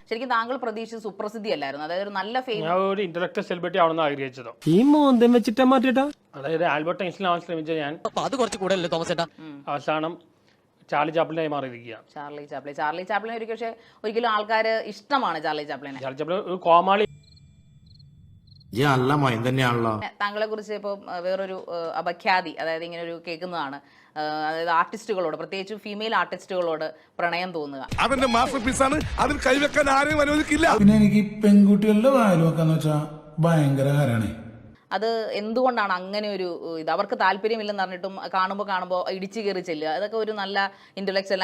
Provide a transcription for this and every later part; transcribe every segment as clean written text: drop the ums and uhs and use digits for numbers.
ശരിക്കും താങ്കൾ പ്രതീക്ഷിച്ച സുപ്രസിദ്ധി അല്ലായിരുന്നു, അതായത് ഒരു നല്ല ഫെയിം. ഞാൻ ഒരു ഇന്റലക്ച്വൽ സെലിബ്രിറ്റി ആവണമെന്ന് ആഗ്രഹിച്ചതോ ഈ മോന്തം വെച്ചിട്ടാ മാറ്റിട്ടാ. അതായത് ആൽബർട്ട് ഐൻസ്റ്റീൻ ആവാൻ ശ്രമിച്ച ഞാൻ അത് കുറച്ച് കൂടുതലല്ലേ തോമസ് ചേട്ടാ? അവസാനം ചാർലി ചാപ്ലിനായി മാറിയിരിക്കുകയാണ്. ചാർലി ചാപ്ലിനെ ഒരിക്കലും ആൾക്കാർ ഇഷ്ടമാണ്. ചാർലി ചാപ്ലിനെ ഒരു കോമാളി തന്നെയാണല്ലോ. താങ്കളെ കുറിച്ച് ഇപ്പോൾ വേറൊരു അപഖ്യാതി, അതായത് ഇങ്ങനെ ഒരു കേൾക്കുന്നതാണ്, അതായത് ആർട്ടിസ്റ്റുകളോട്, പ്രത്യേകിച്ച് ഫീമെയിൽ ആർട്ടിസ്റ്റുകളോട് പ്രണയം തോന്നുക. അവന്റെ മാസ്റ്റർ പീസാണ്, അതിൽ കൈവെക്കാൻ ആരെയും അനുവദിക്കില്ല. പിന്നെ എനിക്ക് പെൺകുട്ടികളുടെ വായിൽ വെക്കാന്ന് വെച്ചാ ഭയങ്കര ഹരാണ്. അത് എന്തുകൊണ്ടാണ് അങ്ങനെ ഒരു ഇത്? അവർക്ക് താല്പര്യമില്ലെന്ന് പറഞ്ഞിട്ടും കാണുമ്പോൾ ഇടിച്ചു കയറി ചെല്ലുക, അതൊക്കെ ഒരു നല്ല ഇന്റലക്ച്വൽ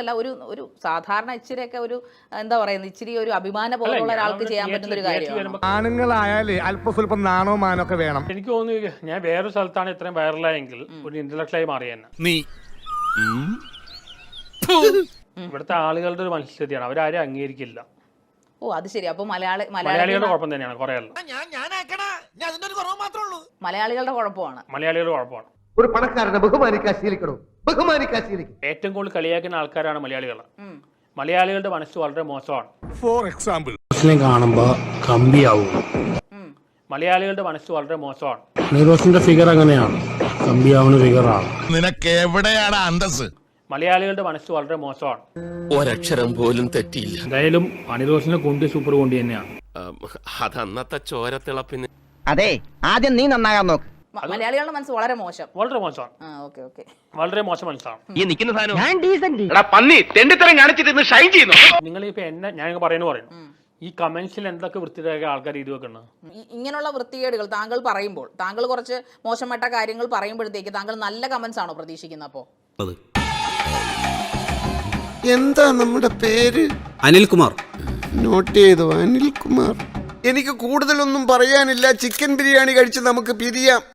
അല്ല, ഒരു സാധാരണ ഇച്ചിരിയൊക്കെ ഒരു എന്താ പറയുന്നത്, ഇച്ചിരി ഒരു അഭിമാന ബോധമുള്ള ഒരാൾക്ക് ചെയ്യാൻ പറ്റുന്ന ഒരു കാര്യമാണ്. ആണുങ്ങളായാലേ അല്പ സ്വല്പം നാണോ മാനൊക്കെ വേണം. എനിക്ക് തോന്നുന്നു ഞാൻ വേറൊരു സ്ഥലത്താണ് ഇത്രയും വൈറലായെങ്കിൽ ഒരു ഇന്റലക്ച്വലായി മാറി തന്നെ. ഇവിടുത്തെ ആളുകളുടെ ഒരു മനസ്ഥിതിയാണ്, അവരാരും അംഗീകരിക്കില്ല. ഓ അത് ശരി. അപ്പൊ മലയാളികളുടെ കുഴപ്പം തന്നെയാണ്. കുറെ മലയാളികളുടെ കുഴപ്പമാണ്. മലയാളികളുടെ കുഴപ്പമാണ്. ഒരു പണക്കാരനെ ബഹുമാനിക്കാൻ ശീലിക്കണം. ഏറ്റവും കൂടുതൽ കളിയാക്കുന്ന ആൾക്കാരാണ് മലയാളികൾ. മലയാളികളുടെ മനസ്സ് വളരെ മോശമാണ്. ഫോർ എക്സാമ്പിൾ കാണുമ്പോ കമ്പിയാവും. മലയാളികളുടെ മനസ്സ് വളരെ മോശമാണ്. നീറോസിന്റെ ഫിഗർ അങ്ങനെയാണ്, കമ്പിയാവുന്ന ഫിഗറാണ്. നിനക്ക് എവിടെയാണ് അന്തസ്? മലയാളികളുടെ മനസ്സ് വളരെ മോശമാണ്. ഒരക്ഷരം പോലും തെറ്റിയില്ല. എന്തായാലും അണിറോസിന്റെ കുണ്ടി സൂപ്പർ കുണ്ടി തന്നെയാണ്. അതന്നത്തെ ചോരത്തിളപ്പിന്. അതെ, ആദ്യം നീ നന്നാകാൻ നോക്ക്. മലയാളികളുടെ മനസ്സ് വളരെ മോശം. വളരെ മോശമാണ്. വളരെ മോശം മനസ്സാണ്. ഈ നിൽക്കുന്ന സാധനം നിങ്ങൾ ഇപ്പൊ ഞാൻ പറയുന്നു ഈ കമന്റ്സിൽ എന്തൊക്കെ വൃത്തിയായ ആൾക്കാർ ഇത് വെക്കുന്നത്. ഇങ്ങനെയുള്ള വൃത്തികേടുകൾ താങ്കൾ പറയുമ്പോൾ, താങ്കൾ കുറച്ച് മോശപ്പെട്ട കാര്യങ്ങൾ പറയുമ്പോഴത്തേക്ക് താങ്കൾ നല്ല കമന്റ്സ് ആണോ പ്രതീക്ഷിക്കുന്നത്? അപ്പോ എന്താ നമ്മുടെ പേര്? അനിൽകുമാർ. നോട്ട് ചെയ്തോ, അനിൽകുമാർ. എനിക്ക് കൂടുതലൊന്നും പറയാനില്ല. ചിക്കൻ ബിരിയാണി കഴിച്ച് നമുക്ക് പിരിയാം.